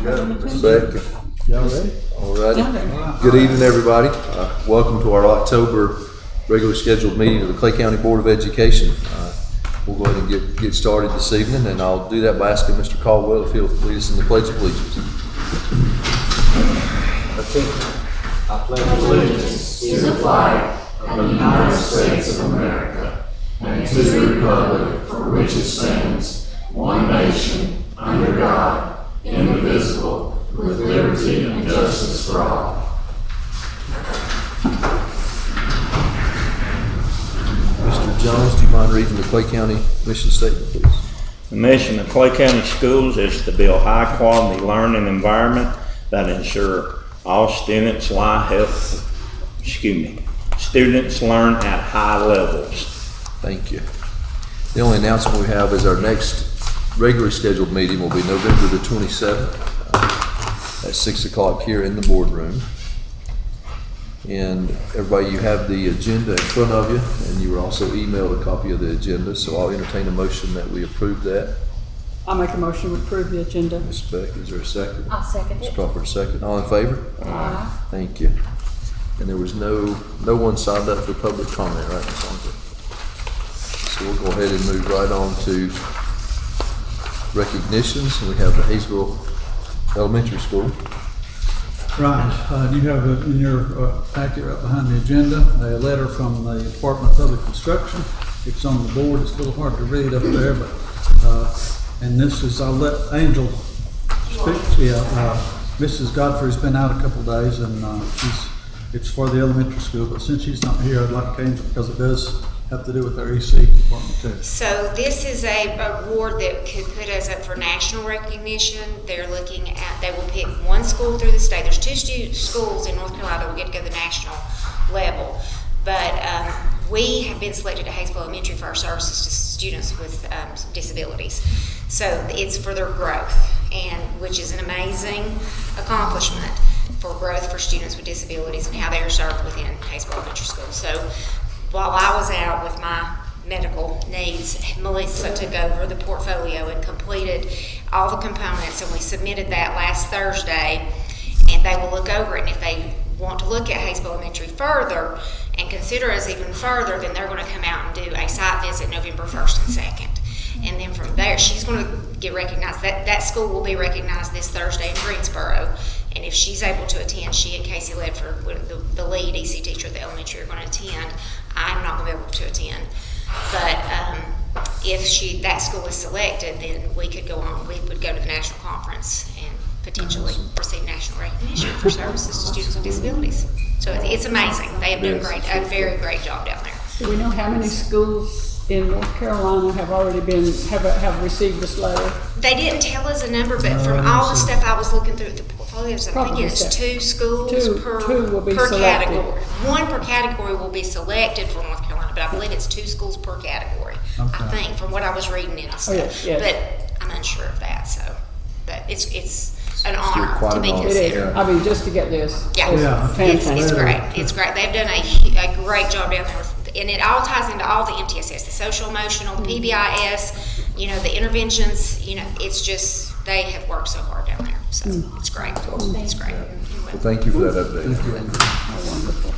Second. Y'all ready? All righty. Good evening, everybody. Welcome to our October regularly scheduled meeting of the Clay County Board of Education. We'll go ahead and get started this evening, and I'll do that by asking Mr. Caldwell if he'll lead us in the Pledge of Allegiance. I pledge allegiance to the flag of the United States of America and to the republic for which it stands, one nation, under God, indivisible, with liberty and justice for all. Mr. Jones, do you mind reading the Clay County mission statement, please? The mission of Clay County Schools is to build high-quality learning environment that ensure all students students learn at high levels. Thank you. The only announcement we have is our next regularly scheduled meeting will be November the 27th at 6 o'clock here in the boardroom. And everybody, you have the agenda in front of you, and you were also emailed a copy of the agenda, so I'll entertain a motion that we approve that. I'll make a motion to approve the agenda. Ms. Beck, is there a second? I'll second Ms. it. Crawford, second. All in favor? Aye. Thank you. And there was no one signed up for public comment, right, Ms. Sandra? So we'll go ahead and move right on to recognitions. We have the Hayesville Elementary School. Right, you have in your packet right behind the agenda, a letter from the Department of Public Instruction. It's on the board, it's a little hard to read up there, but, and this is, I'll let Angel speak. Mrs. Godfrey's been out a couple days and it's for the elementary school, but since she's not here, I'd like Angel, because it does have to do with our EC department too. So this is a award that could put us up for national recognition. They're looking at, they will pick one school through the state. There's two schools in North Carolina that will get to go to the national level. But we have been selected at Hayesville Elementary for our services to students with disabilities. So it's for their growth, and which is an amazing accomplishment for growth for students with disabilities and how they are served within Hayesville Elementary School. So while I was out with my medical needs, Melissa took over the portfolio and completed all the components, and we submitted that last Thursday, and they will look over it, and if they want to look at Hayesville Elementary further and consider us even further, then they're going to come out and do a site visit November 1st and 2nd. And then from there, she's going to get recognized. That school will be recognized this Thursday in Greensboro. And if she's able to attend, she and Casey Ledford, the lead EC teacher at the elementary, are going to attend. I'm not going to be able to attend. But if that school is selected, then we could go on. We would go to the national conference and potentially receive national recognition for services to students with disabilities. So it's amazing. They have done a very great job down there. Do we know how many schools in North Carolina have already have received this letter? They didn't tell us a number, but from all the stuff I was looking through the portfolios, I think it's 2 schools two will be per selected. category. One per category will be selected for North Carolina, but I believe it's 2 schools per category. Okay. I think, from what I was reading in the stuff. yes. But I'm unsure of that. So, but it's an Still honor quite to an be honor. It is. considered. I mean, just to get this. Yeah, Yeah. Fantastic. it's great. It's great. They've done a great job down there, and it all ties into all the MTSS, the social emotional, the PBIS, the interventions. It's just they have worked so hard down there. So it's great. It's great. Well, thank you for that update. Wonderful.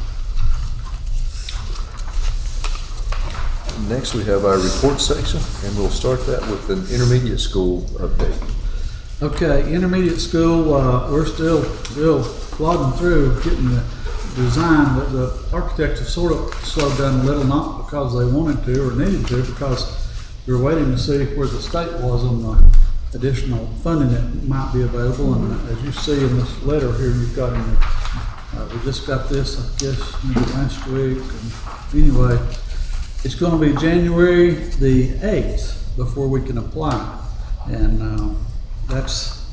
Next, we have our report section, and we'll start that with an intermediate school update. Okay, intermediate school, we're still plodding through getting the design, but the architects have sort of slowed down a little, not because they wanted to or needed to, because we were waiting to see where the state was on the additional funding that might be available. And as you see in this letter here, you've got in the, we just got this, I guess, maybe last week. And anyway, it's going to be January the 8th before we can apply. And that's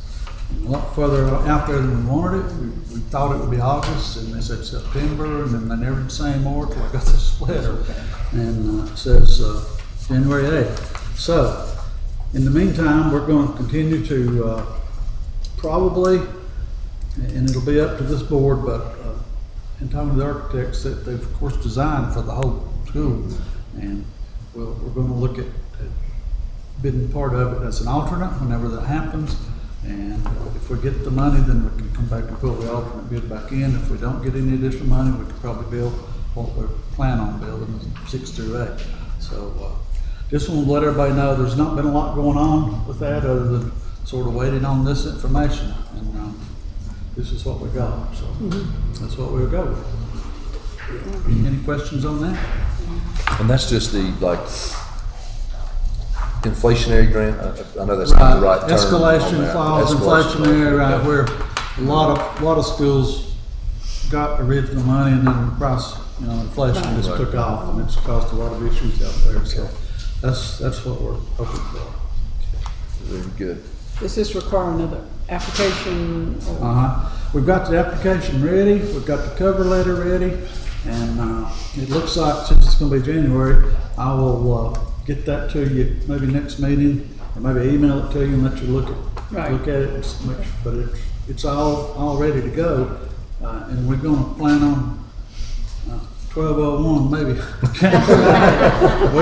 a lot further out there than we wanted it. We thought it would be August, and they said September, and then they never did say more until I got this letter. And it says January 8th. So, in the meantime, we're going to continue to probably, and it'll be up to this board, but in talking to the architects, that they've of course designed for the whole school, and we're going to look at bidding part of it as an alternate whenever that happens. And if we get the money, then we can come back and put the alternate bid back in. If we don't get any additional money, we could probably build what we plan on building, 6 through 8. So, just want to let everybody know there's not been a lot going on with that other than sort of waiting on this information. And this is what we got, so that's what we'll go with. Any questions on that? And that's just the, like, inflationary grant? I know that's not the right term. Escalation on that. clause, inflationary, right, where a lot of schools got original money and then the price, inflation just took off and it's caused a lot of issues out there. So that's what we're hoping for. Very good. Does this require another application? We've got the application ready, we've got the cover letter ready, and it looks like since it's gonna be January, I will get that to you maybe next meeting, or maybe email it to you and let you look at it. But it's all ready to go, and we're gonna plan on 12:01 maybe. We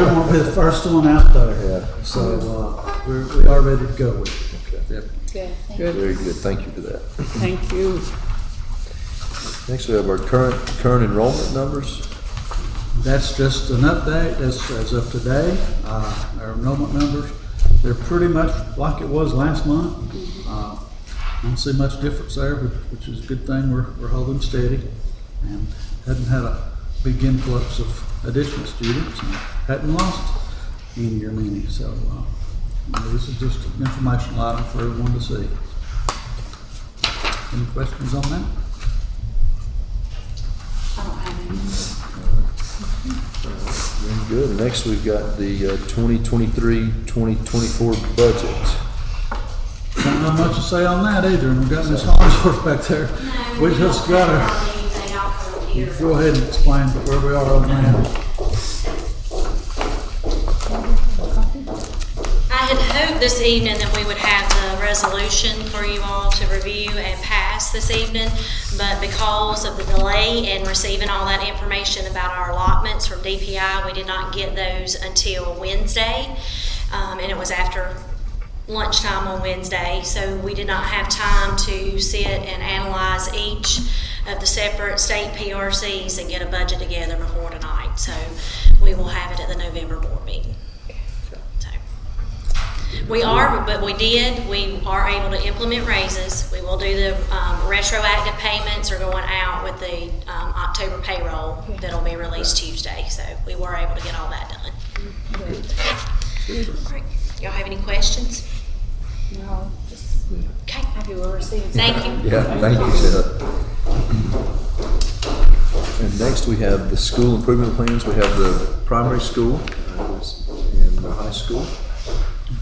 want to be the first one out there. Yeah. So we are ready to go with it. Okay. Yep. Good. Very good. Thank you for that. Thank you. Next, we have our current enrollment numbers. That's just an update as of today. Our enrollment numbers, they're pretty much like it was last month. I don't see much difference there, which is a good thing. We're holding steady and hadn't had a big influx of additional students and hadn't lost any or many. So this is just an informational item for everyone to see. Any questions on that? I don't have any. Very good. Next, we've got the 2023-2024 budget. Don't have much to say on that either, and we've got Ms. Hollingsworth back there. We just gotta go ahead and explain where we are on that. I had hoped this evening that we would have the resolution for you all to review and pass this evening, but because of the delay in receiving all that information about our allotments from DPI, we did not get those until Wednesday, and it was after lunchtime on Wednesday, so we did not have time to sit and analyze each of the separate state PRCs and get a budget together before tonight. So we will have it at the November board meeting. So we are able to implement raises. We will do the retroactive payments are going out with the October payroll that'll be released Tuesday. So we were able to get all that done. All right. Y'all have any questions? No, just Okay. happy we're receiving. Thank you. Yeah, thank you, Seth. And next, we have the school improvement plans. We have the primary school and the high school.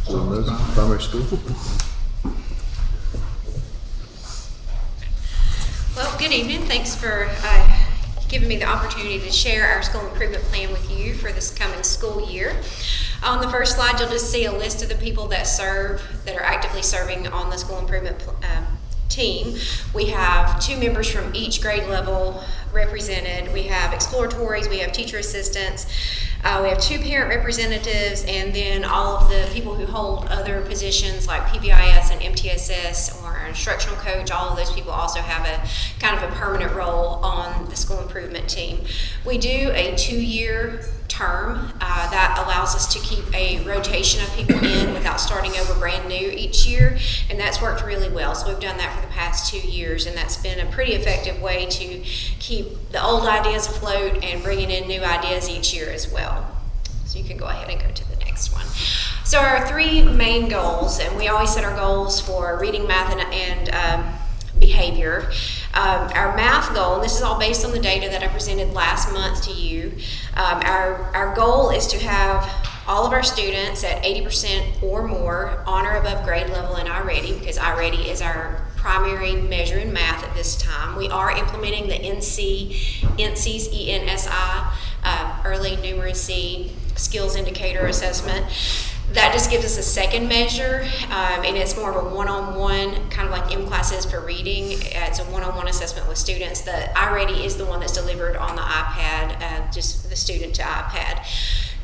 So those primary school. Well, good evening. Thanks for giving me the opportunity to share our school improvement plan with you for this coming school year. On the first slide, you'll just see a list of the people that are actively serving on the school improvement team. We have 2 members from each grade level represented. We have exploratories, we have teacher assistants, we have 2 parent representatives, and then all of the people who hold other positions like PBIS and MTSS or an instructional coach. All of those people also have a kind of a permanent role on the school improvement team. We do a 2-year term that allows us to keep a rotation of people in without starting over brand new each year, and that's worked really well. So we've done that for the past 2 years, and that's been a pretty effective way to keep the old ideas afloat and bringing in new ideas each year as well. So you can go ahead and go to the next one. So our 3 main goals, and we always set our goals for reading, math, and behavior. Our math goal, and this is all based on the data that I presented last month to you, our goal is to have all of our students at 80% or more on or above grade level in iReady, because iReady is our primary measure in math at this time. We are implementing the ENSI, Early Numeracy Skills Indicator Assessment. That just gives us a second measure, and it's more of a one-on-one, kind of like M-Class is for reading. It's a one-on-one assessment with students. The iReady is the one that's delivered on the iPad, just the student to iPad.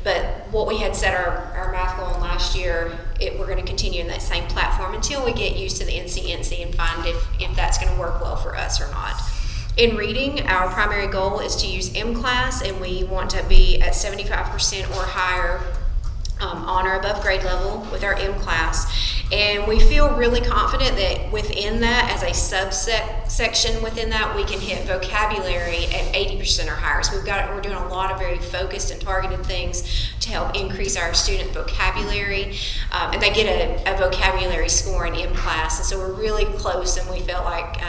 But what we had set our math goal last year we're going to continue in that same platform until we get used to the NCNC and find if that's going to work well for us or not. In reading, our primary goal is to use M-Class, and we want to be at 75% or higher on or above grade level with our M-Class. And we feel really confident that within that, as a section within that, we can hit vocabulary at 80% or higher. So we're doing a lot of very focused and targeted things to help increase our student vocabulary. And they get a vocabulary score in M-Class. And so we're really close, and we felt like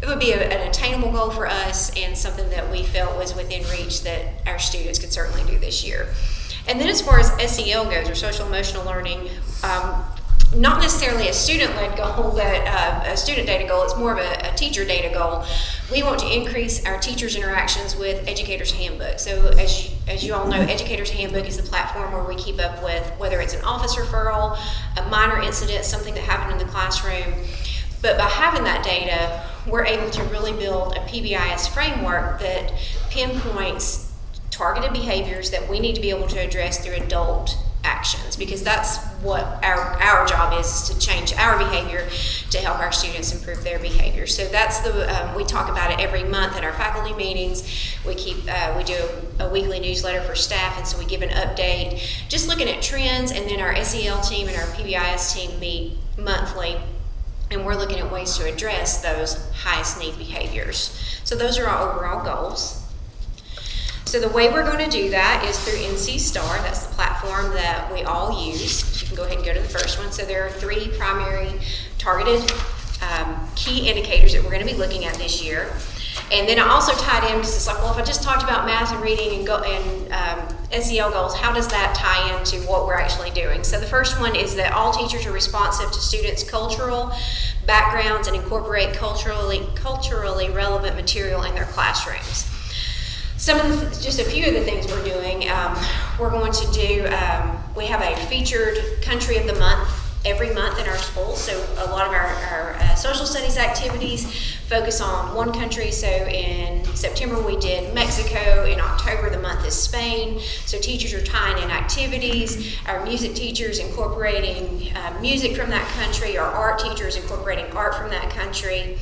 it would be an attainable goal for us and something that we felt was within reach that our students could certainly do this year. And then as far as SEL goes, or social emotional learning, not necessarily a student-led goal, but a student data goal. It's more of a teacher data goal. We want to increase our teachers' interactions with Educator's Handbook. So as you all know, Educator's Handbook is the platform where we keep up with whether it's an office referral, a minor incident, something that happened in the classroom. But by having that data, we're able to really build a PBIS framework that pinpoints targeted behaviors that we need to be able to address through adult actions, because that's what our job is to change our behavior to help our students improve their behavior. So that's we talk about it every month at our faculty meetings. We do a weekly newsletter for staff, and so we give an update, just looking at trends, and then our SEL team and our PBIS team meet monthly, and we're looking at ways to address those highest need behaviors. So those are our overall goals. So the way we're going to do that is through NC Star. That's the platform that we all use. You can go ahead and go to the first one. So there are 3 primary targeted key indicators that we're going to be looking at this year. And then I also tied in, because it's like, well, if I just talked about math and reading and SEL goals, how does that tie into what we're actually doing? So the first one is that all teachers are responsive to students' cultural backgrounds and incorporate culturally relevant material in their classrooms. Just a few of the things we're doing, we're going to do, we have a featured country of the month every month in our school. So a lot of our social studies activities focus on one country. So in September we did Mexico. In October the month is Spain. So teachers are tying in activities. Our music teachers incorporating music from that country. Our art teachers incorporating art from that country.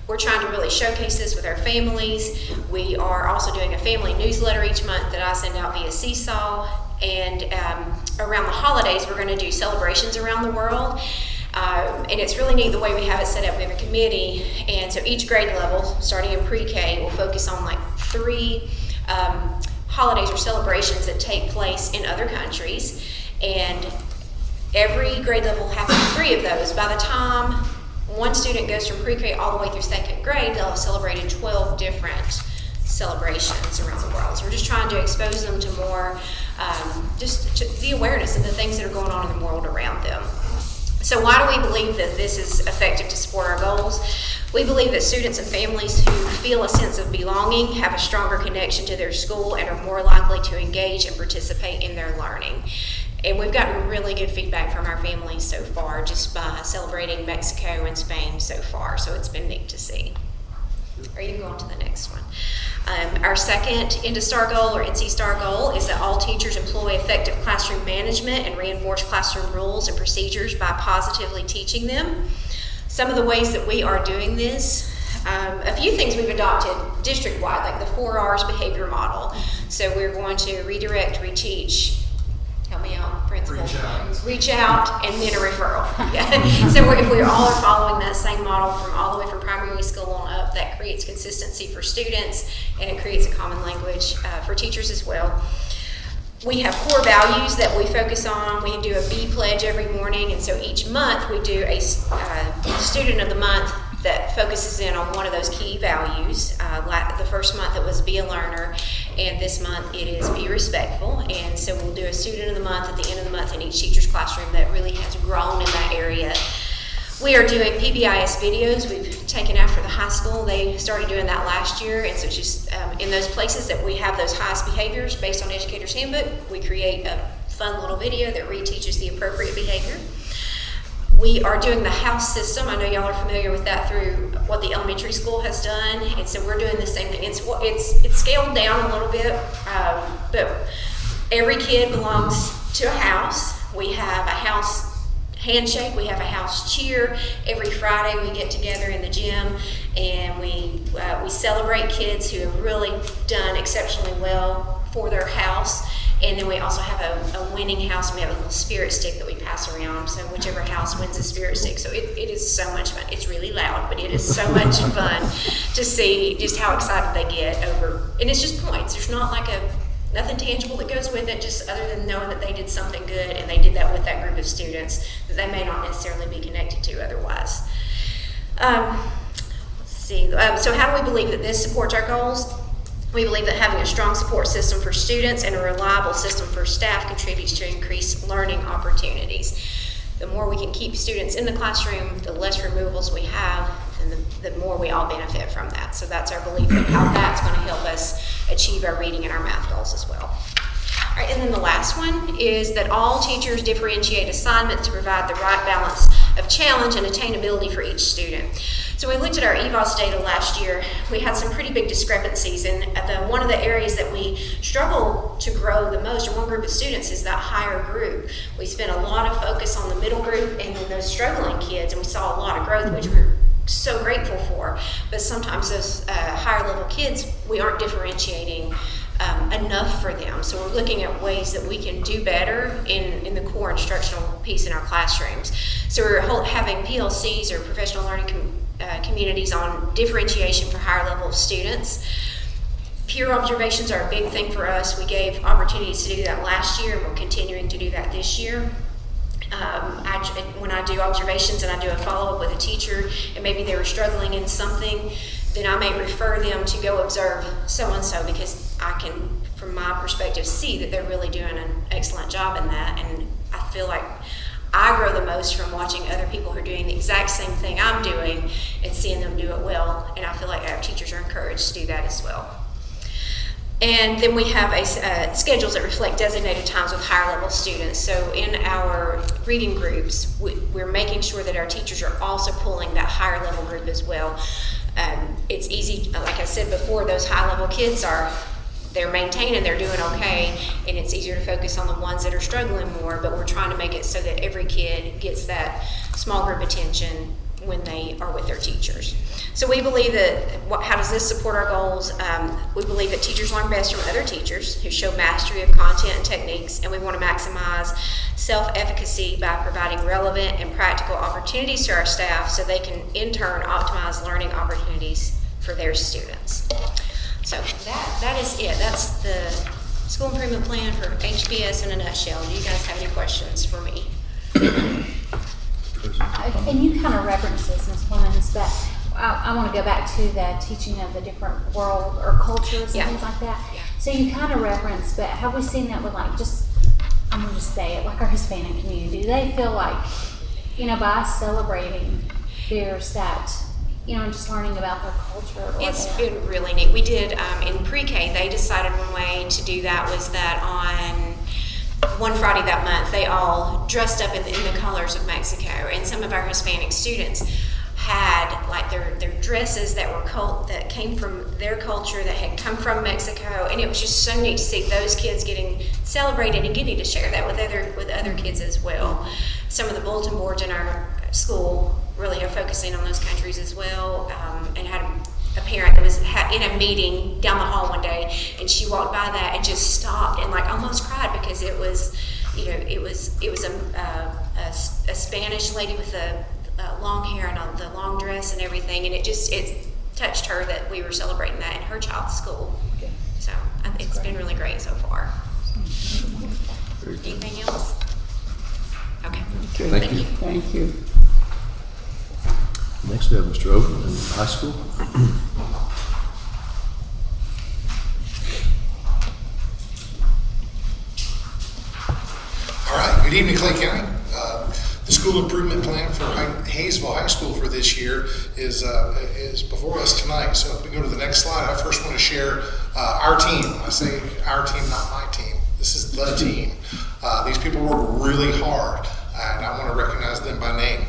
We're trying to really showcase this with our families. We are also doing a family newsletter each month that I send out via Seesaw. And around the holidays, we're going to do celebrations around the world. And it's really neat the way we have it set up. We have a committee, and so each grade level, starting in pre-K, will focus on like 3 holidays or celebrations that take place in other countries. And every grade level will have 3 of those. By the time one student goes from pre-K all the way through 2nd grade, they'll have celebrated 12 different celebrations around the world. So we're just trying to expose them to more, just to the awareness of the things that are going on in the world around them. So why do we believe that this is effective to support our goals? We believe that students and families who feel a sense of belonging have a stronger connection to their school and are more likely to engage and participate in their learning. And we've gotten really good feedback from our families so far, just by celebrating Mexico and Spain so far. So it's been neat to see. Are you going to the next one? Our second NC Star goal is that all teachers employ effective classroom management and reinforce classroom rules and procedures by positively teaching them. Some of the ways that we are doing this, a few things we've adopted district-wide, like the 4 R's behavior model. So we're going to redirect, reteach, help me out, principal. Reach out, and then a referral. Yeah. So if we all are following that same model from all the way from primary school on up, that creates consistency for students, and it creates a common language for teachers as well. We have core values that we focus on. We do a B pledge every morning, and so each month we do a student of the month that focuses in on one of those key values. The first month it was be a learner, and this month it is be respectful. And so we'll do a student of the month at the end of the month in each teacher's classroom that really has grown in that area. We are doing PBIS videos. We've taken after the high school. They started doing that last year, and so just in those places that we have those highest behaviors based on Educator's Handbook, we create a fun little video that reteaches the appropriate behavior. We are doing the house system. I know y'all are familiar with that through what the elementary school has done, and so we're doing the same thing. It's scaled down a little bit, but every kid belongs to a house. We have a house handshake, we have a house cheer. Every Friday we get together in the gym and we celebrate kids who have really done exceptionally well for their house. And then we also have a winning house, and we have a little spirit stick that we pass around. So whichever house wins the spirit stick. So it is so much fun. It's really loud, but it is so much fun to see just how excited they get over. And it's just points. There's not like nothing tangible that goes with it, just other than knowing that they did something good and they did that with that group of students that they may not necessarily be connected to otherwise. Let's see. So how do we believe that this supports our goals? We believe that having a strong support system for students and a reliable system for staff contributes to increased learning opportunities. The more we can keep students in the classroom, the less removals we have, and the more we all benefit from that. So that's our belief in how that's going to help us achieve our reading and our math goals as well. All right, and then the last one is that all teachers differentiate assignments to provide the right balance of challenge and attainability for each student. So we looked at our EVOS data last year. We had some pretty big discrepancies, and one of the areas that we struggle to grow the most, or one group of students, is that higher group. We spent a lot of focus on the middle group and those struggling kids, and we saw a lot of growth, which we're so grateful for. But sometimes those higher level kids, we aren't differentiating enough for them. So we're looking at ways that we can do better in the core instructional piece in our classrooms. So we're having PLCs, or professional learning communities, on differentiation for higher level students. Peer observations are a big thing for us. We gave opportunities to do that last year, and we're continuing to do that this year. When I do observations and I do a follow-up with a teacher and maybe they were struggling in something, then I may refer them to go observe so-and-so, because I can, from my perspective, see that they're really doing an excellent job in that. And I feel like I grow the most from watching other people who are doing the exact same thing I'm doing and seeing them do it well. And I feel like our teachers are encouraged to do that as well. And then we have schedules that reflect designated times with higher level students. So in our reading groups, we're making sure that our teachers are also pulling that higher level group as well. It's easy, like I said before, those high level kids they're maintaining, they're doing okay, and it's easier to focus on the ones that are struggling more, but we're trying to make it so that every kid gets that small group attention when they are with their teachers. So we believe that, how does this support our goals? We believe that teachers learn best from other teachers who show mastery of content and techniques, and we want to maximize self-efficacy by providing relevant and practical opportunities to our staff so they can in turn optimize learning opportunities for their students. So that is it. That's the school improvement plan for HBS in a nutshell. Do you guys have any questions for me? And you kind of referenced this, Ms. Clemens, but I want to go back to the teaching of the different world or cultures and things like that. Yeah. So you kind of referenced, but have we seen that with I'm going to just say it, like our Hispanic community? Do they feel like, by us celebrating there's that, and just learning about their culture? It's been really neat. We did, in pre-K, they decided one way to do that was that on one Friday that month, they all dressed up in the colors of Mexico, and some of our Hispanic students had their dresses that came from their culture, that had come from Mexico, and it was just so neat to see those kids getting celebrated and getting to share that with other kids as well. Some of the bulletin boards in our school really are focusing on those countries as well, and had a parent that was in a meeting down the hall one day, and she walked by that and just stopped and almost cried, because it was a Spanish lady with the long hair and the long dress and everything, and it touched her that we were celebrating that in her child's school. Okay. So it's been really great so far. Very good. Anything else? Okay. Thank you. Thank you. Next we have Mr. Oden in high school. All right, good evening, Clay County. The school improvement plan for Hayesville High School for this year is before us tonight. So if we go to the next slide, I first want to share our team. I say our team, not my team. This is the team. These people work really hard, and I want to recognize them by name.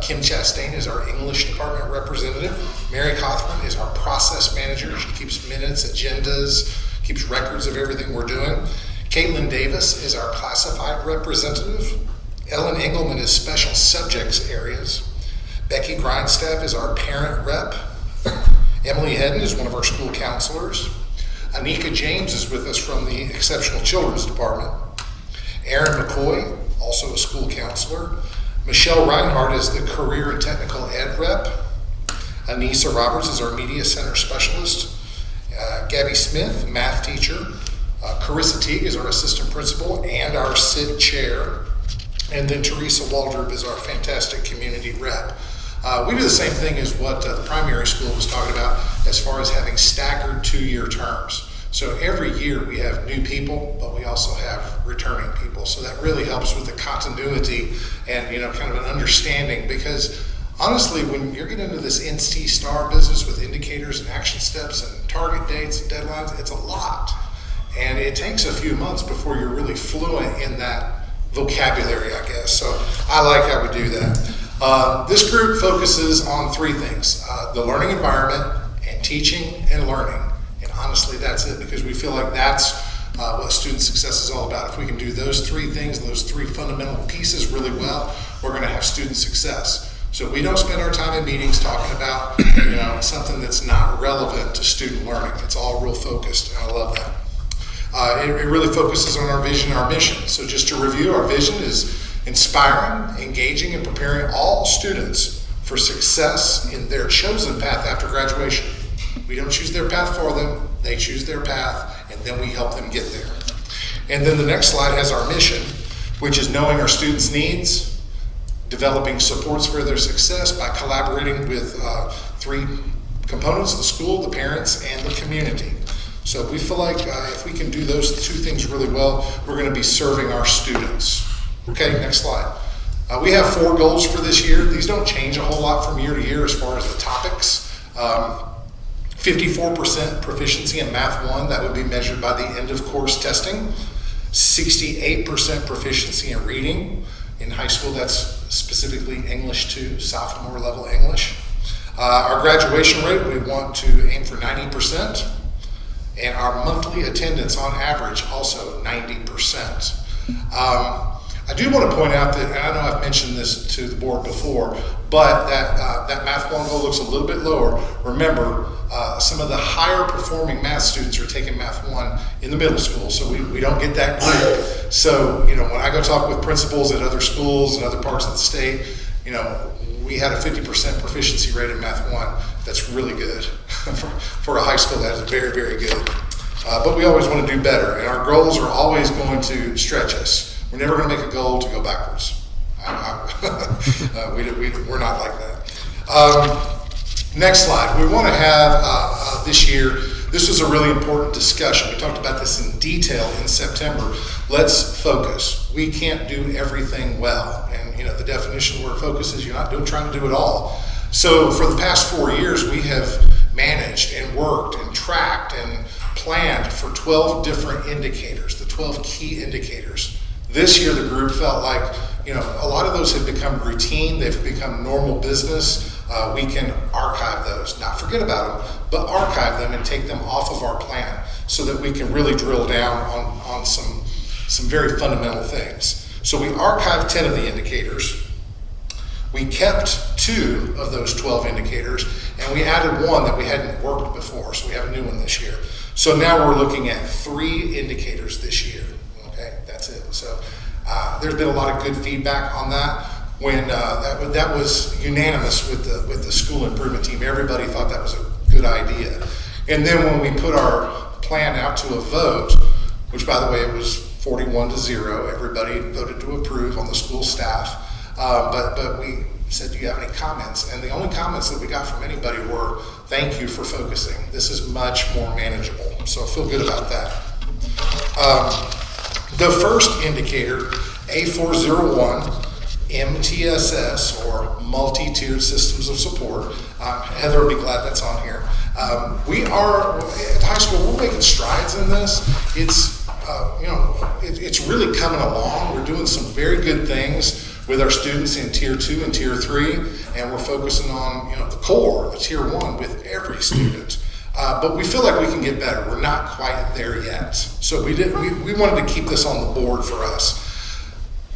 Kim Chastain is our English department representative. Mary Cothran is our process manager. She keeps minutes, agendas, keeps records of everything we're doing. Caitlin Davis is our classified representative. Ellen Engelman is special subjects areas. Becky Grindstaff is our parent rep. Emily Hedden is one of our school counselors. Anika James is with us from the Exceptional Children's Department. Aaron McCoy, also a school counselor. Michelle Reinhardt is the Career and Technical Ed rep. Anissa Roberts is our Media Center specialist. Gabby Smith, math teacher. Carissa Teague is our assistant principal and our SID chair. And then Teresa Waldrop is our fantastic community rep. We do the same thing as what the primary school was talking about as far as having staggered 2-year terms. So every year we have new people, but we also have returning people. So that really helps with the continuity and, kind of an understanding, because honestly, when you're getting into this NC STAR business with indicators and action steps and target dates and deadlines, it's a lot. And it takes a few months before you're really fluent in that vocabulary, I guess. So I like how we do that. This group focuses on 3 things: the learning environment and teaching and learning. And honestly, that's it, because we feel like that's what student success is all about. If we can do those 3 things, those 3 fundamental pieces really well, we're going to have student success. So we don't spend our time in meetings talking about something that's not relevant to student learning. It's all real focused, and I love that. It really focuses on our vision, our mission. So just to review, our vision is inspiring, engaging, and preparing all students for success in their chosen path after graduation. We don't choose their path for them, they choose their path, and then we help them get there. And then the next slide has our mission, which is knowing our students' needs, developing supports for their success by collaborating with 3 components: the school, the parents, and the community. So we feel like if we can do those 2 things really well, we're going to be serving our students. Okay, next slide. We have 4 goals for this year. These don't change a whole lot from year to year as far as the topics. 54% proficiency in Math 1, that would be measured by the end of course testing. 68% proficiency in reading. In high school, that's specifically English 2, sophomore level English. Our graduation rate, we want to aim for 90%. And our monthly attendance on average, also 90%. I do want to point out that, and I know I've mentioned this to the board before, but that Math 1 goal looks a little bit lower. Remember, some of the higher performing math students are taking Math 1 in the middle school, so we don't get that grade. So, when I go talk with principals at other schools and other parts of the state, we had a 50% proficiency rate in Math 1. That's really good. For a high school, that is very, very good. But we always want to do better, and our goals are always going to stretch us. We're never going to make a goal to go backwards. We're not like that. Next slide. We want to have this year, this was a really important discussion. We talked about this in detail in September. Let's focus. We can't do everything well. And the definition of word focus is you're not trying to do it all. So for the past 4 years, we have managed and worked and tracked and planned for 12 different indicators, the 12 key indicators. This year, the group felt like, a lot of those have become routine. They've become normal business. We can archive those, not forget about them, but archive them and take them off of our plan so that we can really drill down on some very fundamental things. So we archived 10 of the indicators. We kept 2 of those 12 indicators, and we added 1 that we hadn't worked before, so we have a new one this year. So now we're looking at 3 indicators this year. Okay, that's it. So there's been a lot of good feedback on that. When that was unanimous with the school improvement team. Everybody thought that was a good idea. And then when we put our plan out to a vote, which by the way, it was 41-0, everybody voted to approve on the school staff. But we said, do you have any comments? And the only comments that we got from anybody were, thank you for focusing. This is much more manageable. So I feel good about that. The first indicator, A401, MTSS, or multi-tiered systems of support. Heather will be glad that's on here. We are, at high school, we're making strides in this. It's really coming along. We're doing some very good things with our students in Tier 2 and Tier 3, and we're focusing on the core, the Tier 1 with every student. But we feel like we can get better. We're not quite there yet. So we wanted to keep this on the board for us.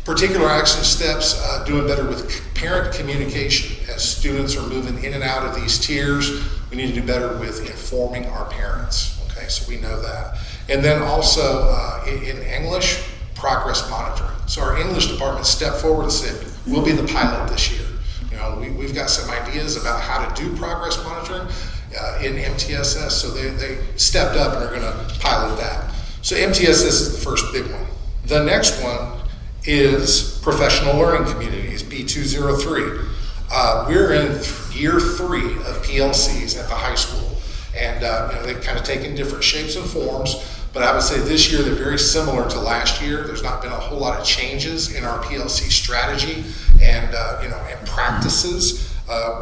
Particular action steps, doing better with parent communication. As students are moving in and out of these tiers, we need to do better with informing our parents. Okay, so we know that. And then also in English, progress monitoring. So our English department stepped forward and said, we'll be the pilot this year. You know, we've got some ideas about how to do progress monitoring in MTSS, so they stepped up and are going to pilot that. So MTSS is the first big one. The next one is professional learning communities, B203. We're in year 3 of PLCs at the high school, and they've kind of taken different shapes and forms, but I would say this year they're very similar to last year. There's not been a whole lot of changes in our PLC strategy and and practices.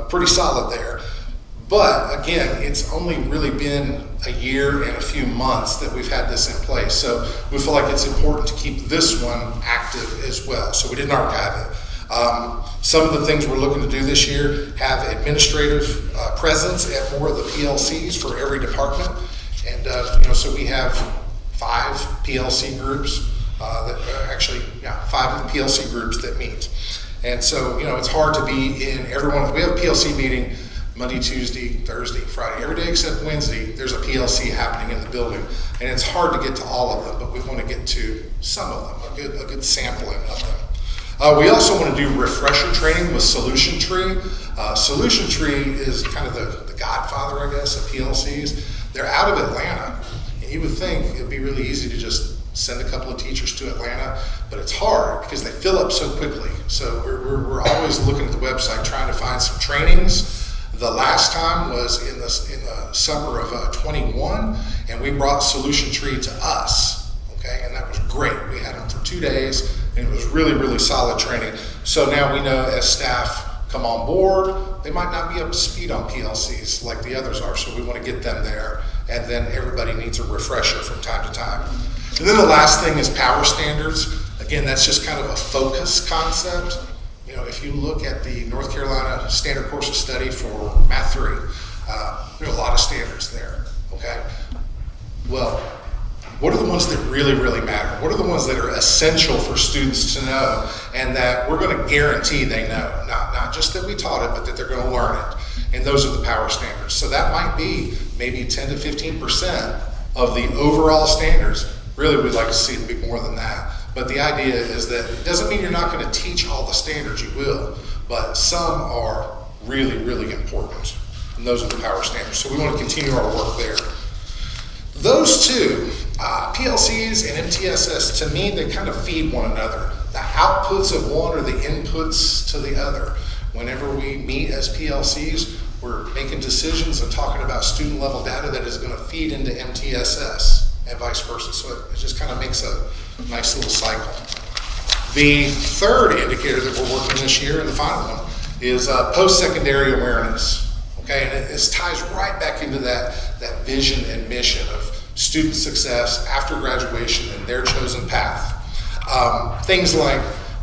Pretty solid there. But again, it's only really been a year and a few months that we've had this in place. So we feel like it's important to keep this one active as well. So we didn't archive it. Some of the things we're looking to do this year have administrative presence at more of the PLCs for every department. And so we have 5 PLC groups that 5 PLC groups that meet. And so, it's hard to be in every one. We have a PLC meeting Monday, Tuesday, Thursday, Friday. Every day except Wednesday, there's a PLC happening in the building. And it's hard to get to all of them, but we want to get to some of them, a good sampling of them. We also want to do refresher training with Solution Tree. Solution Tree is kind of the godfather, I guess, of PLCs. They're out of Atlanta. And you would think it'd be really easy to just send a couple of teachers to Atlanta, but it's hard because they fill up so quickly. So we're always looking at the website trying to find some trainings. The last time was in the summer of 21, and we brought Solution Tree to us, okay? And that was great. We had them for 2 days, and it was really, really solid training. So now we know as staff come on board, they might not be up to speed on PLCs like the others are, so we want to get them there, and then everybody needs a refresher from time to time. And then the last thing is power standards. Again, that's just kind of a focus concept. If you look at the North Carolina Standard Course of Study for Math 3, there are a lot of standards there, okay? Well, what are the ones that really, really matter? What are the ones that are essential for students to know and that we're going to guarantee they know? Not just that we taught it, but that they're going to learn it. And those are the power standards. So that might be maybe 10 to 15% of the overall standards. Really, we'd like to see it be more than that. But the idea is that it doesn't mean you're not going to teach all the standards, you will, but some are really, really important. And those are the power standards. So we want to continue our work there. Those two, PLCs and MTSS, to me, they kind of feed one another. The outputs of one are the inputs to the other. Whenever we meet as PLCs, we're making decisions and talking about student level data that is going to feed into MTSS and vice versa. So it just kind of makes a nice little cycle. The third indicator that we're working this year, and the final one, is post-secondary awareness. Okay, and it ties right back into that vision and mission of student success after graduation and their chosen path. Things like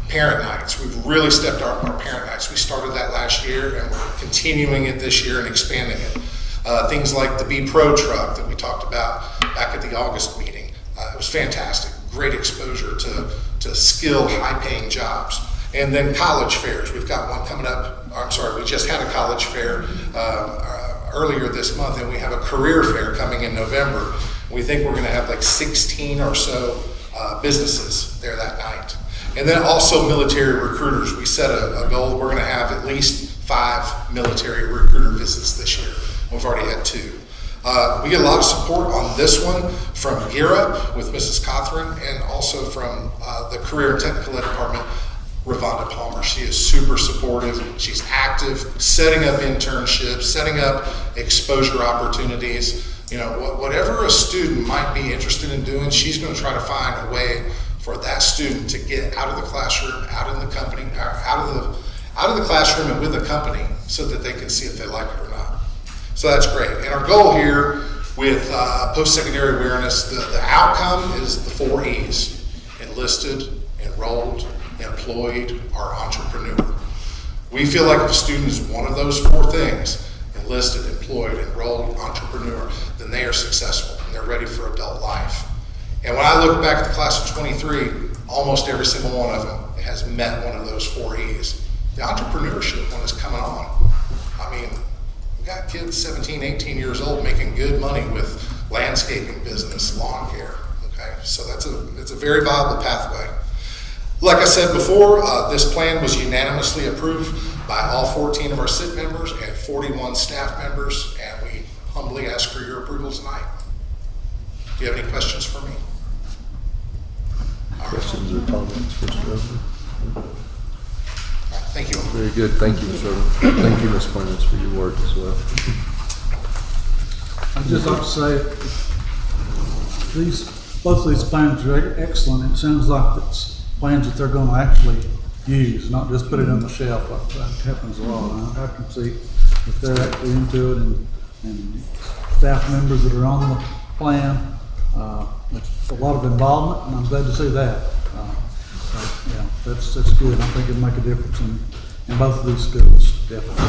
parent nights. We've really stepped up our parent nights. We started that last year, and we're continuing it this year and expanding it. Things like the Be Pro truck that we talked about back at the August meeting. It was fantastic. Great exposure to skilled, high-paying jobs. And then college fairs. We've got one coming up. We just had a college fair earlier this month, and we have a career fair coming in November. We think we're going to have like 16 or so businesses there that night. And then also military recruiters. We set a goal. We're going to have at least 5 military recruiter visits this year. We've already had 2. We get a lot of support on this one from Gear Up with Mrs. Cothran, and also from the Career and Technical Ed Department, Ravonda Palmer. She is super supportive. She's active, setting up internships, setting up exposure opportunities. Whatever a student might be interested in doing, she's going to try to find a way for that student to get out of the classroom, out in the company, out of the classroom and with the company, so that they can see if they like it or not. So that's great. And our goal here with post-secondary awareness, the outcome is the 4 E's: enlisted, enrolled, employed, or entrepreneur. We feel like if a student is one of those 4 things, enlisted, employed, enrolled entrepreneur, then they are successful and they're ready for adult life. And when I look back at the class of 23, almost every single one of them has met one of those 4 E's. The entrepreneurship one is coming on. I mean, we got kids 17, 18 years old making good money with landscaping business, lawn care. Okay, so it's a very viable pathway. Like I said before, this plan was unanimously approved by all 14 of our SIT members and 41 staff members, and we humbly ask for your approval tonight. Do you have any questions for me? Questions or comments, Mr. Russell? Thank you. Very good. Thank you, sir. Thank you, Ms. Clemens, for your work as well. I'd just like to say, both of these plans are excellent. It sounds like it's plans that they're gonna actually use, not just put it on the shelf like that happens a lot. I can see if they're actually into it and staff members that are on the plan. It's a lot of involvement, and I'm glad to see that. So, yeah, that's good. I think it'll make a difference in both of these schools, definitely.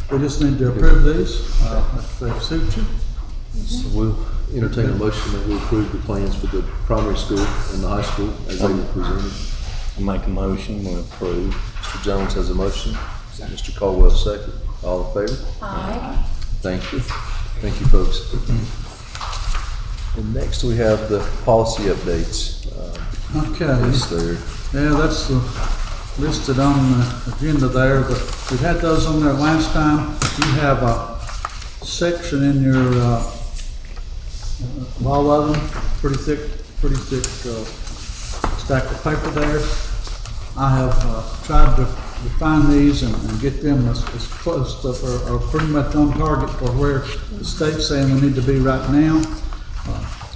We just need to approve these, if they suit you. So we'll entertain a motion that we approve the plans for the primary school and the high school as they were presented. I'll make a motion, we approve. Mr. Jones has a motion. Mr. Caldwell second. All in favor? Aye. Thank you. Thank you, folks. And next we have the policy updates. Okay. Yes, there. Yeah, that's listed on the agenda there, but we had those on there last time. You have a section in your, all of them, pretty thick stack of paper there. I have tried to refine these and get them as close to, or pretty much on target for where the state's saying we need to be right now.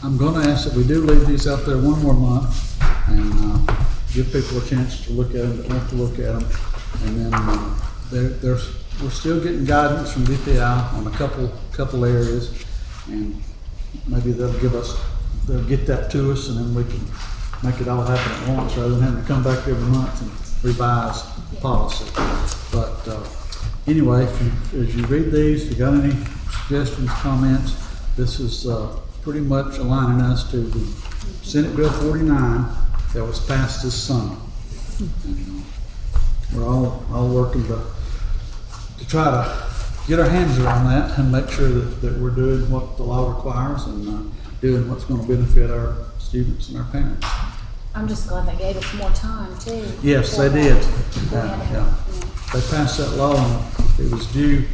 I'm going to ask that we do leave these out there one more month and give people a chance to look at them, that want to look at them. And then we're still getting guidance from DPI on a couple areas, and maybe they'll get that to us, and then we can make it all happen at once rather than having to come back every month and revise the policy. But anyway, as you read these, if you got any suggestions, comments, this is pretty much aligning us to the Senate Bill 49 that was passed this summer. And, we're all working to try to get our hands around that and make sure that we're doing what the law requires and doing what's going to benefit our students and our parents. I'm just glad they gave us more time too. Yes, they did. Yeah. They passed that law and it was due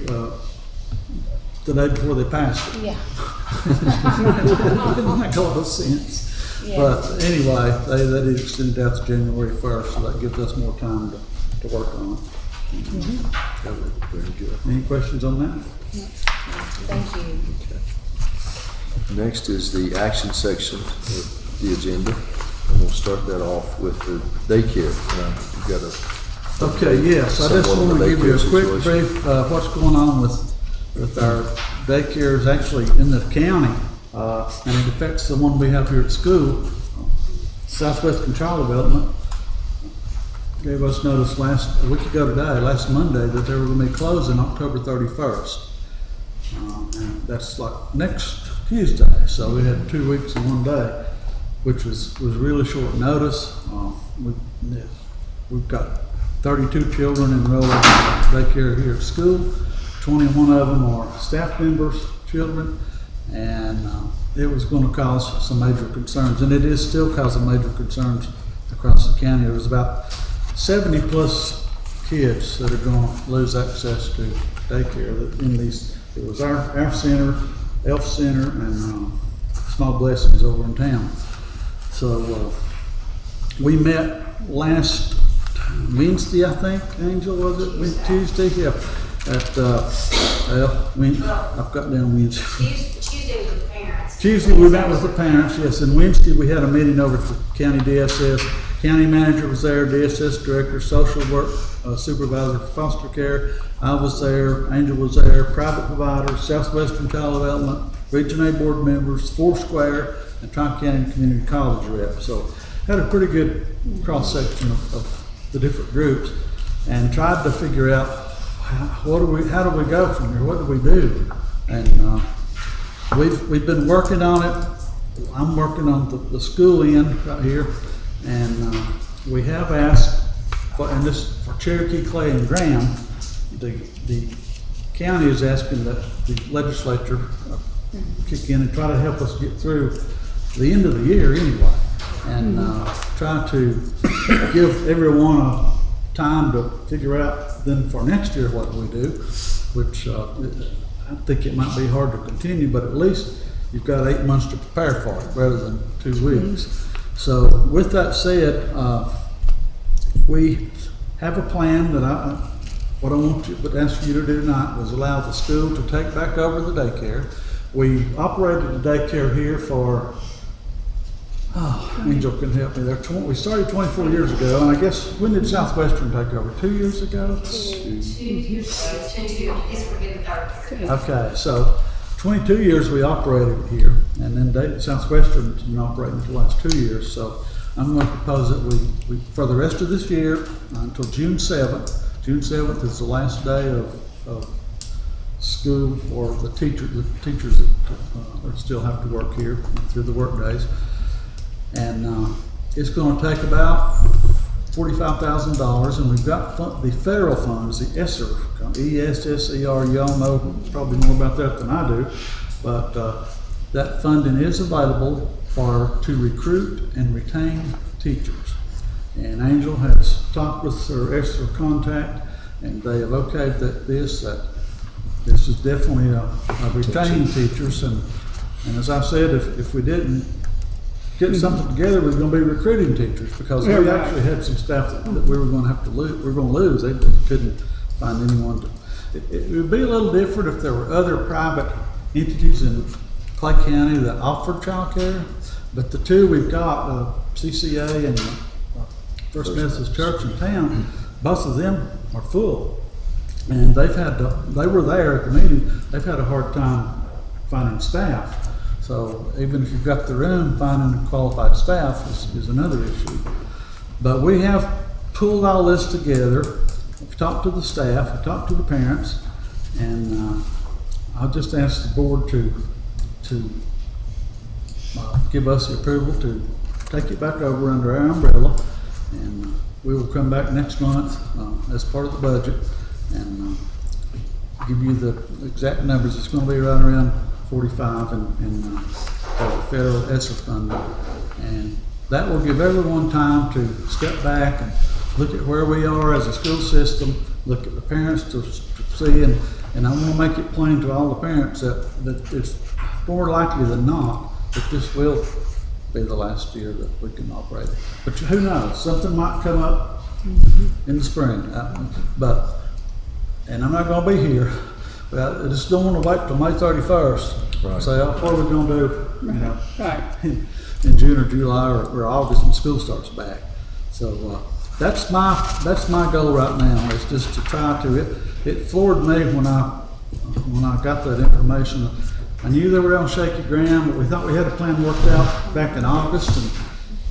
the day before they passed it. Yeah. It didn't make a lot of sense. Yeah. But anyway, they did extend it out to January 1st, so that gives us more time to work on it. Very good. Any questions on that? Thank you. Okay. Next is the action section of the agenda, and we'll start that off with the daycare. We've got a Okay, yes, I just Somewhat of want a to give you a daycare quick situation. brief, what's going on with our daycares actually in the county, and it affects the one we have here at school. Southwestern Child Development gave us notice a week ago today, last Monday, that they were going to be closing October 31st. And that's like next Tuesday, so we had 2 weeks and 1 day, which was really short notice. We've got 32 children enrolled in daycare here at school. 21 of them are staff members' children, and it was going to cause some major concerns, and it is still causing major concerns across the county. There was about 70 plus kids that are going to lose access to daycare in these. It was our center, Elf Center, and Small Blessings over in town. So we met last Wednesday, I think, Angel, was it? Tuesday? Yeah. At, I've got down Wednesday. Tuesday with the parents. Tuesday we met with the parents, yes, and Wednesday we had a meeting over at the county DSS. County manager was there, DSS director, social work supervisor for foster care. I was there, Angel was there, private providers, Southwestern Child Development, Region A board members, Foursquare, and Tri-County Community College rep. So had a pretty good cross section of the different groups, and tried to figure out how do we go from here? What do we do? And we've been working on it. I'm working on the school end right here, and we have asked for, and this for Cherokee, Clay, and Graham. The county is asking that the legislature kick in and try to help us get through the end of the year anyway, and try to give everyone a time to figure out then for next year what we do, which I think it might be hard to continue, but at least you've got 8 months to prepare for it rather than 2 weeks. So with that said, we have a plan that what I want you, but ask you to do tonight was allow the school to take back over the daycare. We operated the daycare here for, Angel can help me there. We started 24 years ago, and I guess, when did Southwestern take over? 2 years ago? 2 years ago, 2 years, this will be the third. Okay, so 22 years we operated here, and then Southwestern's been operating for the last 2 years. So I'm going to propose that we for the rest of this year, until June 7th. June 7th is the last day of school for the teachers that still have to work here through the work days. And it's going to take about $45,000, and we've got the federal funds, the ESSER, E-S-S-E-R, y'all know probably more about that than I do, but that funding is available to recruit and retain teachers. And Angel has talked with her ESSER contact, and they have okayed that this is definitely a retaining teachers, and as I said, if we didn't get something together, we're going to be recruiting teachers, because we actually had some staff that we were going to have to lose. We were going to lose. They couldn't find anyone to. It would be a little different if there were other private entities in Clay County that offered childcare, but the two we've got, CCA and First Methodist Church in town, both of them are full, and they were there at the meeting. They've had a hard time finding staff. So even if you've got the room, finding qualified staff is another issue. But we have pulled all this together. We've talked to the staff, we've talked to the parents, and I'll just ask the board to give us the approval to take it back over under our umbrella, and we will come back next month as part of the budget and give you the exact numbers. It's going to be right around 45 and federal ESSER funding, and that will give everyone time to step back and look at where we are as a school system, look at the parents to see, and I want to make it plain to all the parents that it's more likely than not that this will be the last year that we can operate it. But who knows, something might come up in the spring, and I'm not going to be here. But I just don't want to wait till May 31st. Right. Say, what are we going to do? Right. In June or July or August when school starts back. So that's my goal right now, is just to try to. It floored me when I got that information. I knew they were on shaky ground, but we thought we had a plan worked out back in August,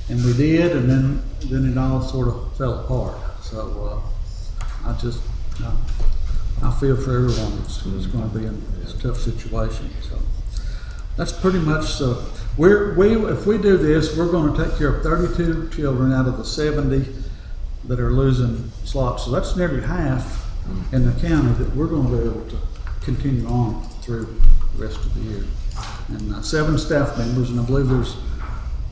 and we did, and then it all sort of fell apart. So I feel for everyone that's going to be in this tough situation. So that's pretty much if we do this, we're going to take care of 32 children out of the 70 that are losing slots. So that's nearly half in the county that we're going to be able to continue on through the rest of the year. And 7 staff members, and I believe there's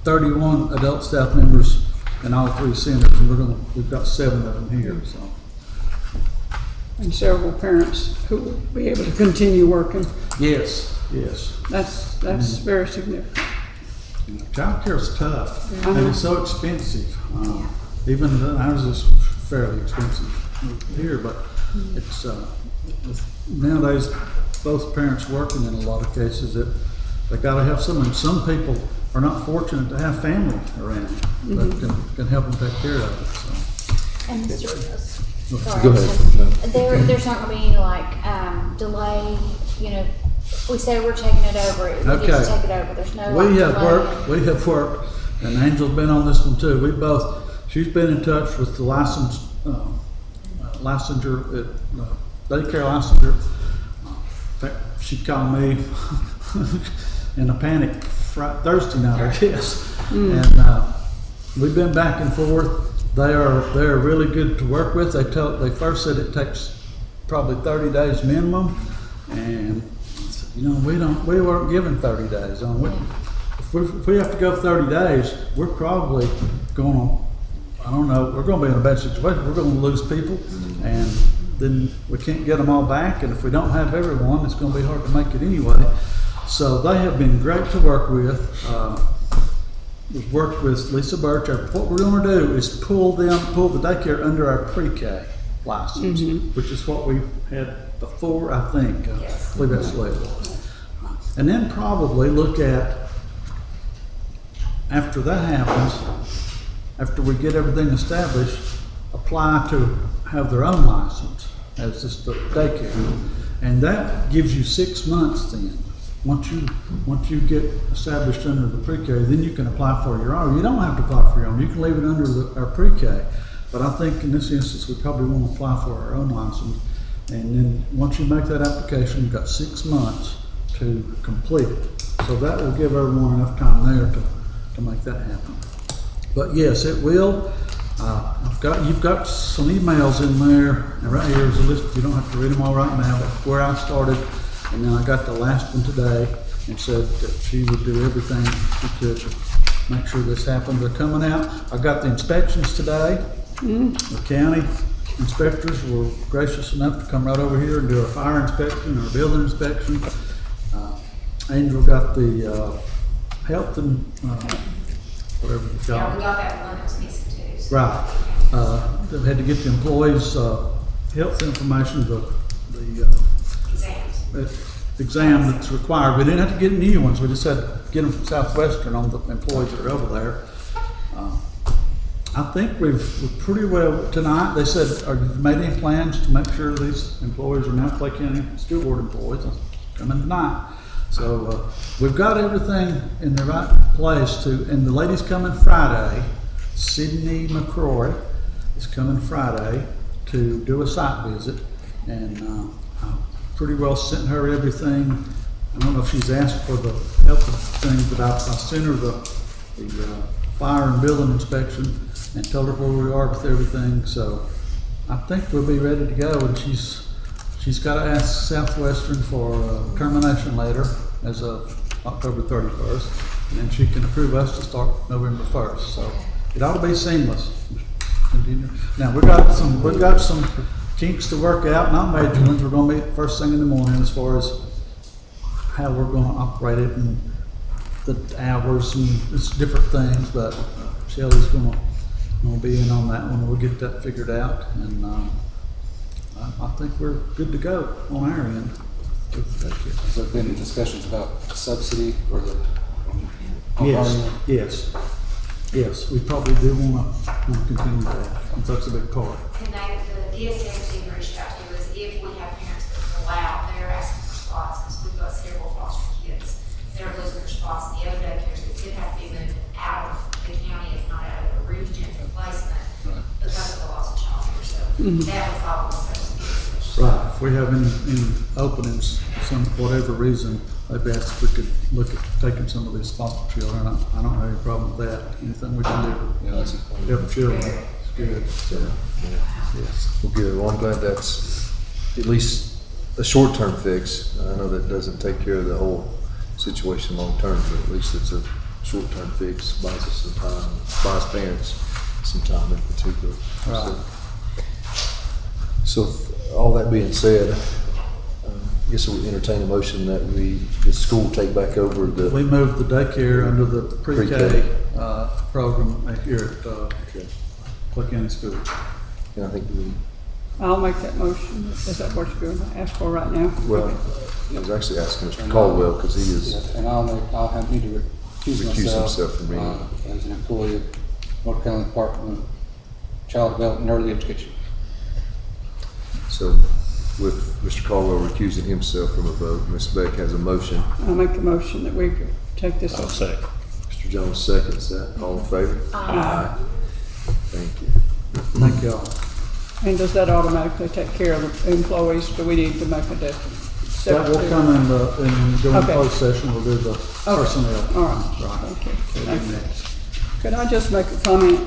31 adult staff members in all 3 centers, and we've got 7 of them here. So. And several parents who will be able to continue working. Yes. That's very significant. Child care is tough, and it's so expensive. Even ours is fairly expensive here, but it's nowadays both parents working in a lot of cases that they got to have someone. Some people are not fortunate to have family around that can help them take care of it. So. And Mr. Go ahead. There's not going to be any delay. If we say we're taking it over, we get to take it over. There's no delay. We have worked, and Angel's been on this one too. She's been in touch with the licensor, daycare licensor, fact, she called me in a panic Thursday night, I guess. And we've been back and forth. They're really good to work with. They first said it takes probably 30 days minimum, and I said, you know, we weren't given 30 days on it. If we have to go 30 days, we're probably going to, I don't know, we're going to be in a bad situation. We're going to lose people, and then we can't get them all back. And if we don't have everyone, it's going to be hard to make it anyway. So they have been great to work with. We've worked with Lisa Birch. What we're going to do is pull the daycare under our pre-K license, which is what we had before, I think. I believe that's the way it was. And then probably look at, after that happens, after we get everything established, apply to have their own license as just the daycare. And that gives you 6 months then. Once you get established under the pre-K, then you can apply for your own. You don't have to apply for your own. You can leave it under our pre-K. But I think in this instance, we probably want to apply for our own license. And then once you make that application, you've got 6 months to complete it. So that will give everyone enough time there to make that happen. But yes, it will. You've got some emails in there, and right here is a list. You don't have to read them all right now, but where I started, and then I got the last one today, and said that she would do everything she could to make sure this happened. They're coming out. I got the inspections today. The county inspectors were gracious enough to come right over here and do a fire inspection or a building inspection. Angel got the health and whatever you call it. Yeah, we got that one that was missing too. So. Right. They had to get the employees' health information, the exam that's required. We didn't have to get new ones. We just had to get them from Southwestern on the employees that are over there. I think we've pretty well, tonight, they said, are you made any plans to make sure these employees are now Clay County School Board employees? Coming tonight. So we've got everything in the right place and the lady's coming Friday. Sydney McCrory is coming Friday to do a site visit, and I pretty well sent her everything. I don't know if she's asked for the health thing, but I sent her the fire and building inspection and told her where we are with everything. So I think we'll be ready to go, and she's got to ask Southwestern for a termination letter as of October 31st, and then she can approve us to start November 1st. So it ought to be seamless. Continue. Now we've got some kinks to work out, not major ones. We're going to meet first thing in the morning as far as how we're going to operate it and the hours and it's different things. But Shelley's going to be in on that one. We'll get that figured out, and I think we're good to go on our end. Has there been discussions about subsidy for the? Yes. We probably do want to continue that. That's a big part. And the DSM team reached out to us if we have parents that fill out, they're asking for spots because we've got several foster kids. They're losing their spots in the other daycares that could have to be moved out of the county, if not out of the region for placement because of the loss of child care. So that would follow the subsidy. Right. If we have any openings, some whatever reason, they've asked if we could look at taking some of these foster children. I don't have any problem with that. Anything we can do Yeah, that's help children is good. So, yes. Well, good. Well, I'm glad that's at least a short-term fix. I know that doesn't take care of the whole situation long-term, but at least it's a short-term fix. Buys us some time, buys parents some time in particular. Right. So all that being said, I guess we'll entertain a motion that the school take back over We moved the daycare under the pre-K Pre-K. program here at Clay County School. and I think I'll make that motion. Is that what you're going to ask for right now? I was actually asking Mr. Caldwell because he is, And I'll have need to recuse himself from reading. as an employee of North Carolina Department of Child Development and Early Education. so with Mr. Caldwell recusing himself from a vote, Ms. Beck has a motion. I'll make the motion that we take this I'll off. second. Mr. Jones seconds that. All in favor? Aye. Thank you. Thank y'all. And does that automatically take care of the employees? Do we need to make a That will come in during Okay. closed session, we'll do the personnel. All right, okay, thank you. Could I just make a comment?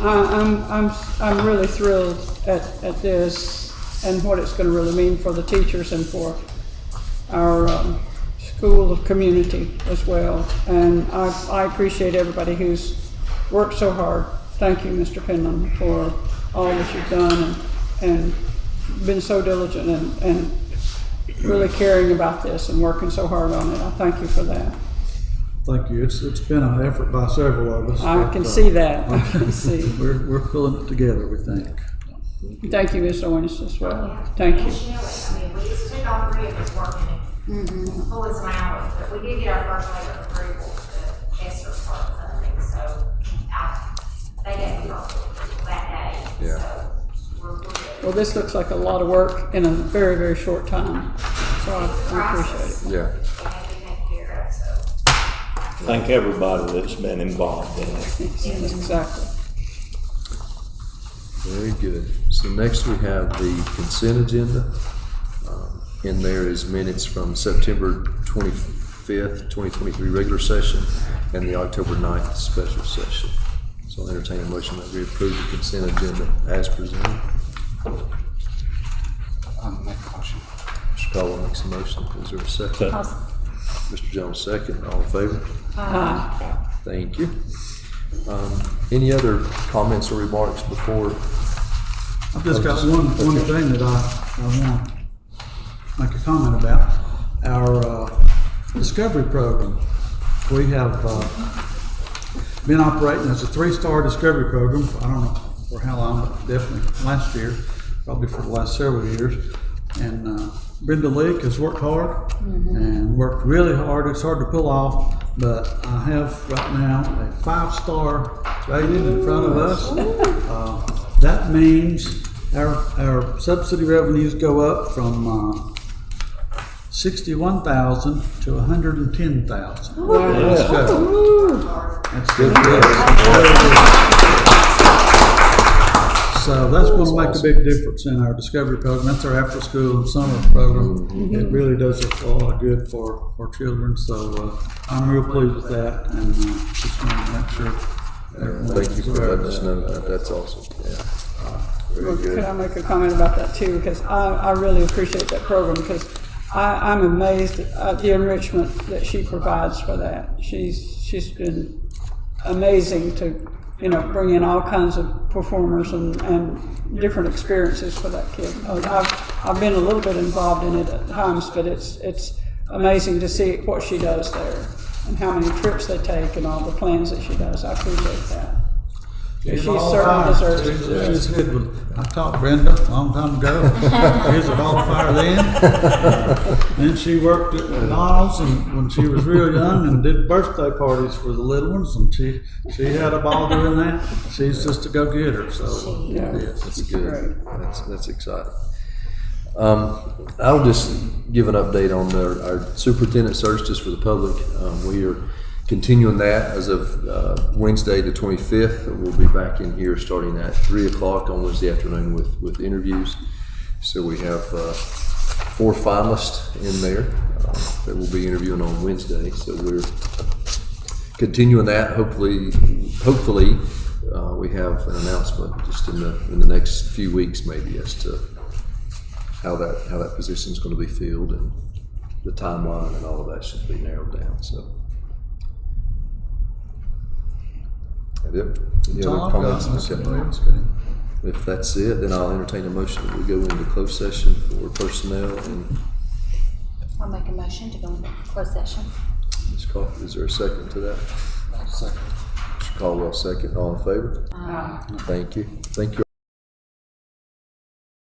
I'm really thrilled at this and what it's gonna really mean for the teachers and for our, school of community as well. And I appreciate everybody who's worked so hard. Thank you, Mr. Penland, for all that you've done and been so diligent and really caring about this and working so hard on it. I thank you for that. Thank you. It's been an effort by several of us. I but, can see that. I can see. We're pulling it together, we think. Thank you, Ms. Owens, as well. Thank you. I mean, we just took all three of us working and pulling some hours, but we did get our first wave of approval to Esther part funding, so they gave me that day. Yeah. So we're good. Well, this looks like a lot of work in a very, very short time, so I appreciate it. Yeah. They have to be taken care of, so. Thank everybody that's been involved in it. Exactly. Very good. So next we have the consent agenda. In there is minutes from September 25th, 2023 regular session and the October 9th special session. So I'll entertain a motion that we approve the consent agenda as presented. Make a motion. Mr. Caldwell makes a motion. Is there a second? Mr. Jones second. All in favor? Thank you. Any other comments or remarks before? I've just got one thing that I want to make a comment about. Our discovery program. We have been operating as a 3-star discovery program. I don't know for how long, but definitely last year, probably for the last several years. And Brenda Leake has worked hard and worked really hard. It's hard to pull off, but I have right now a 5-star rating in front of us. That means our subsidy revenues go up from 61,000 to 110,000. Let's go. That's good. So that's going to make a big difference in our discovery program. That's our after school and summer program. It really does a lot of good for children. So I'm real pleased with that, and just want to make sure. Thank you for letting us know that. That's awesome. Yeah. Very Well, could good. I make a comment about that too? Because I really appreciate that program because I'm amazed at the enrichment that she provides for that. She's been amazing to, bring in all kinds of performers and different experiences for that kid. I've been a little bit involved in it at times, but it's amazing to see what she does there and how many trips they take and all the plans that she does. I appreciate that. She certainly deserves it. She's a good one. I taught Brenda a long time ago. She was a ball fire then. Then she worked at McDonald's and when she was real young and did birthday parties for the little ones, and she had a ball doing that. She's just a go-getter. So Yeah. That's good. That's exciting. I'll just give an update on our superintendent search just for the public. We are continuing that as of Wednesday the 25th. We'll be back in here starting at 3 o'clock on Wednesday afternoon with interviews. So we have 4 finalists in there that we'll be interviewing on Wednesday. So we're continuing that. Hopefully we have an announcement just in the next few weeks maybe as to how that position is going to be filled, and the timeline and all of that should be narrowed down. So. Yep. Any other comments? Okay. If that's it, then I'll entertain a motion that we go into closed session for personnel and I'll make a motion to go into closed session. Ms. Coffey. Is there a second to that? Second. Mr. Caldwell, second. All in favor? Thank you. Thank you.